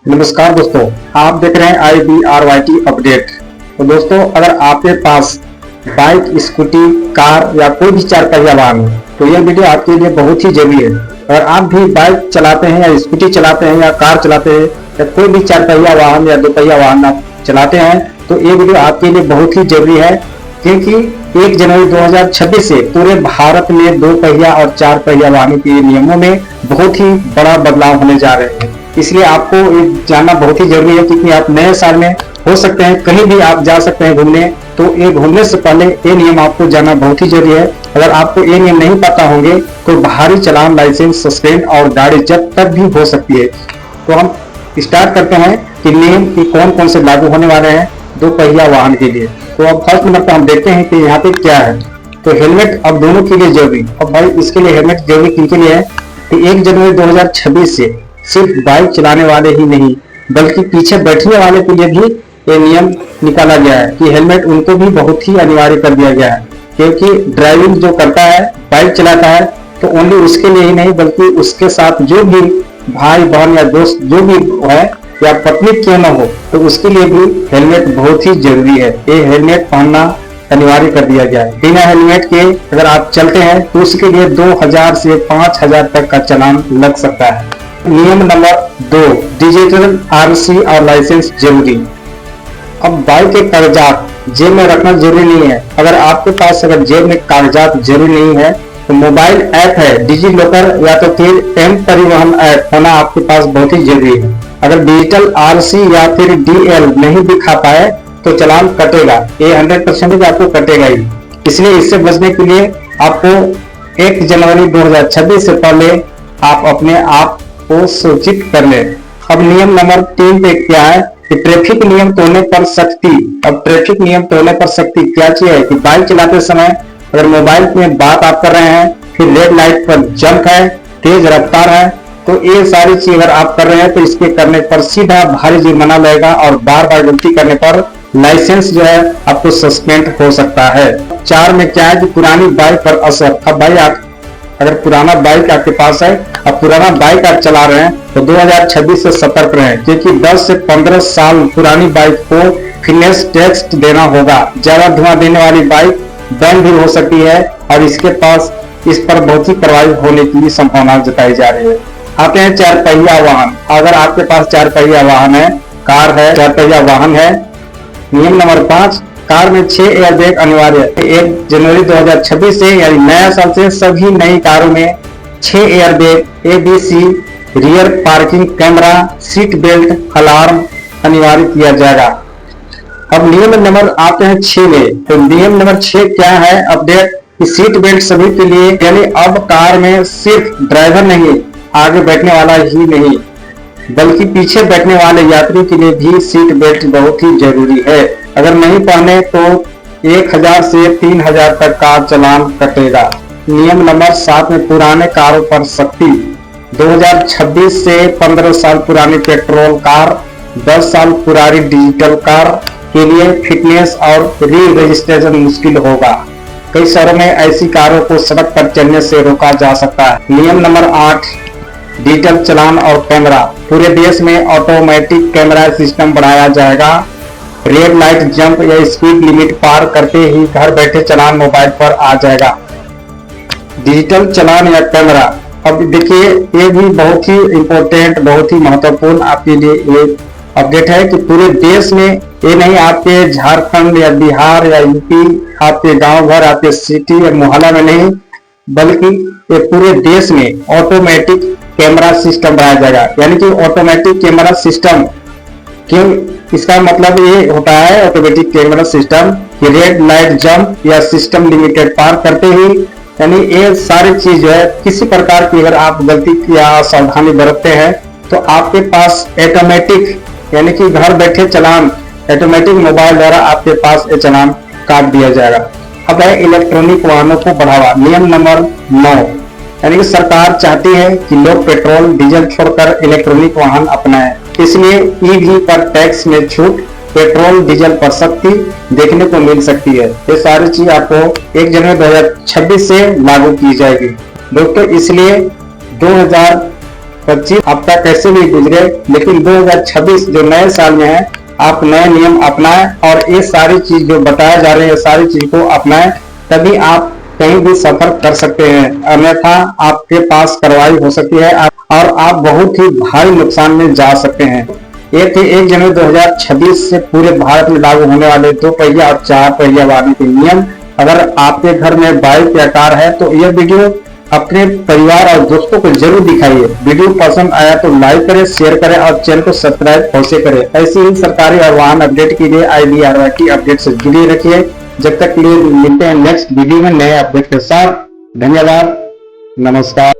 नमस्कार दोस्तों, आप देख रहे हैं IBRYT अपडेट। तो दोस्तों, अगर आपके पास बाइक, स्कूटी, कार या कोई भी चार पहिया वाहन है तो यह वीडियो आपके लिए बहुत ही जरूरी है। अगर आप भी बाइक चलाते हैं या स्कूटी चलाते हैं या कार चलाते हैं या कोई भी चार पहिया वाहन या दो पहिया वाहन आप चलाते हैं तो ये वीडियो आपके लिए बहुत ही जरूरी है, क्योंकि 1 जनवरी 2026 से पूरे भारत में दो पहिया और चार पहिया वाहनों के नियमों में बहुत ही बड़ा बदलाव होने जा रहे हैं। इसलिए आपको ये जानना बहुत ही जरूरी है, क्योंकि आप नए साल में हो सकते हैं कहीं भी आप जा सकते हैं घूमने, तो ये घूमने से पहले ये नियम आपको जानना बहुत ही जरूरी है। अगर आपको ये नियम नहीं पता होंगे तो भारी चालान, लाइसेंस सस्पेंड और गाड़ी जब्त तक भी हो सकती है। तो हम स्टार्ट करते हैं कि नियम की कौन कौन से लागू होने वाले हैं दो पहिया वाहन के लिए। तो अब फर्स्ट नंबर पर हम देखते हैं कि यहाँ पे क्या है। तो हेलमेट अब दोनों के लिए जरूरी। अब भाई इसके लिए हेलमेट जरूरी किनके लिए है कि 1 जनवरी 2026 से सिर्फ बाइक चलाने वाले ही नहीं बल्कि पीछे बैठने वाले के लिए भी ये नियम निकाला गया है कि हेलमेट उनको भी बहुत ही अनिवार्य कर दिया गया है। क्योंकि ड्राइविंग जो करता है, बाइक चलाता है, तो ओनली उसके लिए ही नहीं बल्कि उसके साथ जो भी भाई बहन या दोस्त जो भी है या पत्नी क्यों न हो तो उसके लिए भी हेलमेट बहुत ही जरूरी है। ये हेलमेट पहनना अनिवार्य कर दिया गया है। बिना हेलमेट के अगर आप चलते हैं तो उसके लिए 2000 से 5000 तक का चालान लग सकता है। नियम नंबर 2, डिजिटल RC और लाइसेंस जरूरी। अब बाइक के कागजात जेब में रखना जरूरी नहीं है। अगर आपके पास अगर जेब में कागजात जरूरी नहीं है तो मोबाइल ऐप है डिजी लॉकर या तो फिर एम परिवहन ऐप होना आपके पास बहुत ही जरूरी है। अगर डिजिटल RC या फिर DL नहीं दिखा पाए तो चालान कटेगा, ये 100% आपको कटेगा ही। इसलिए इससे बचने के लिए आपको 1 जनवरी 2026 से पहले आप अपने आप को सूचित कर ले। अब नियम नंबर 3 पे क्या है कि ट्रैफिक नियम तोड़ने पर सख्ती। अब ट्रैफिक नियम तोड़ने पर सख्ती क्या चीज है कि बाइक चलाते समय अगर मोबाइल में बात आप कर रहे हैं, फिर रेड लाइट पर जंप है, तेज रफ्तार है, तो ये सारी चीज अगर आप कर रहे हैं तो इसके करने पर सीधा भारी जुर्माना लगेगा और बार बार गलती करने पर लाइसेंस जो है आपको सस्पेंड हो सकता है। 4 में क्या है कि पुरानी बाइक पर असर। अब भाई आप अगर पुराना बाइक आपके पास है, अब पुराना बाइक आप चला रहे हैं तो 2026 से सतर्क रहें, क्योंकि 10 से 15 साल पुरानी बाइक को फिटनेस टेस्ट देना होगा। ज्यादा धुआं देने वाली बाइक बैन भी हो सकती है और इसके पास इस पर बहुत ही कार्रवाई होने की संभावना जताई जा रही है। आते हैं चार पहिया वाहन। अगर आपके पास चार पहिया वाहन है, कार है, चार पहिया वाहन है, नियम नंबर 5, कार में 6 एयरबैग अनिवार्य है। 1 जनवरी 2026 से यानी नया साल से सभी नई कारों में 6 airbag, ABC, rear parking camera, seat belt, alarm अनिवार्य किया जाएगा। अब नियम नंबर आते हैं 6 में। तो नियम नंबर 6 क्या है अपडेट कि सीट बेल्ट सभी के लिए, यानी अब कार में सिर्फ ड्राइवर नहीं, आगे बैठने वाला ही नहीं बल्कि पीछे बैठने वाले यात्री के लिए भी सीट बेल्ट बहुत ही जरूरी है। अगर नहीं पहने तो 1000 से 3000 तक का चालान कटेगा। नियम नंबर 7 में पुराने कारों पर सख्ती। 2026 से 15 साल पुरानी पेट्रोल कार, 10 साल पुरानी डिजिटल कार के लिए फिटनेस और री रजिस्ट्रेशन मुश्किल होगा। कई शहरों में ऐसी कारों को सड़क पर चलने से रोका जा सकता है। नियम नंबर 8, डिजिटल चालान और कैमरा। पूरे देश में ऑटोमेटिक कैमरा सिस्टम बढ़ाया जाएगा। रेड लाइट, जंप या स्पीड लिमिट पार करते ही घर बैठे चालान मोबाइल पर आ जाएगा। डिजिटल चालान या कैमरा। अब देखिए ये भी बहुत ही इम्पोर्टेंट, बहुत ही महत्वपूर्ण आपके लिए ये अपडेट है कि पूरे देश में, ये नहीं आपके झारखंड या बिहार या यूपी, आपके गांव घर, आपके सिटी या मोहल्ला में नहीं बल्कि ये पूरे देश में ऑटोमेटिक कैमरा सिस्टम बनाया जाएगा। यानी कि ऑटोमेटिक कैमरा सिस्टम क्यों, इसका मतलब ये होता है ऑटोमेटिक कैमरा सिस्टम कि रेड लाइट, जंप या सिस्टम लिमिटेड पार करते ही, यानी ये सारी चीज जो है किसी प्रकार की अगर आप गलती या सावधानी बरतते हैं तो आपके पास ऑटोमेटिक, यानी कि घर बैठे चालान ऑटोमेटिक मोबाइल द्वारा आपके पास ये चालान काट दिया जाएगा। अब है इलेक्ट्रॉनिक वाहनों को बढ़ावा। नियम नंबर 9, यानी कि सरकार चाहती है कि लोग पेट्रोल डीजल छोड़कर इलेक्ट्रॉनिक वाहन अपनाएं, इसलिए EV पर टैक्स में छूट, पेट्रोल डीजल पर सख्ती देखने को मिल सकती है। ये सारी चीज आपको 1 जनवरी 2026 से लागू की जाएगी दोस्तों। इसलिए 2025 हफ्ता कैसे भी गुजरे, लेकिन 2026 जो नए साल में है आप नए नियम अपनाएं और ये सारी चीज जो बताया जा रहे हैं सारी चीज को अपनाएं, तभी आप कहीं भी सफर कर सकते हैं, अन्यथा आपके पास कार्रवाई हो सकती है और आप बहुत ही भारी नुकसान में जा सकते हैं। ये थे 1 जनवरी 2026 से पूरे भारत में लागू होने वाले 2 पहिया और 4 पहिया वाहन के नियम। अगर आपके घर में बाइक या कार है तो यह वीडियो अपने परिवार और दोस्तों को जरूर दिखाइए। वीडियो पसंद आया तो लाइक करें, शेयर करें और चैनल को सब्सक्राइब अवश्य करें। ऐसी ही सरकारी और वाहन अपडेट के लिए IBRYT अपडेट से जुड़े रखिए। जब तक के लिए मिलते हैं नेक्स्ट वीडियो में नए अपडेट के साथ। धन्यवाद, नमस्कार।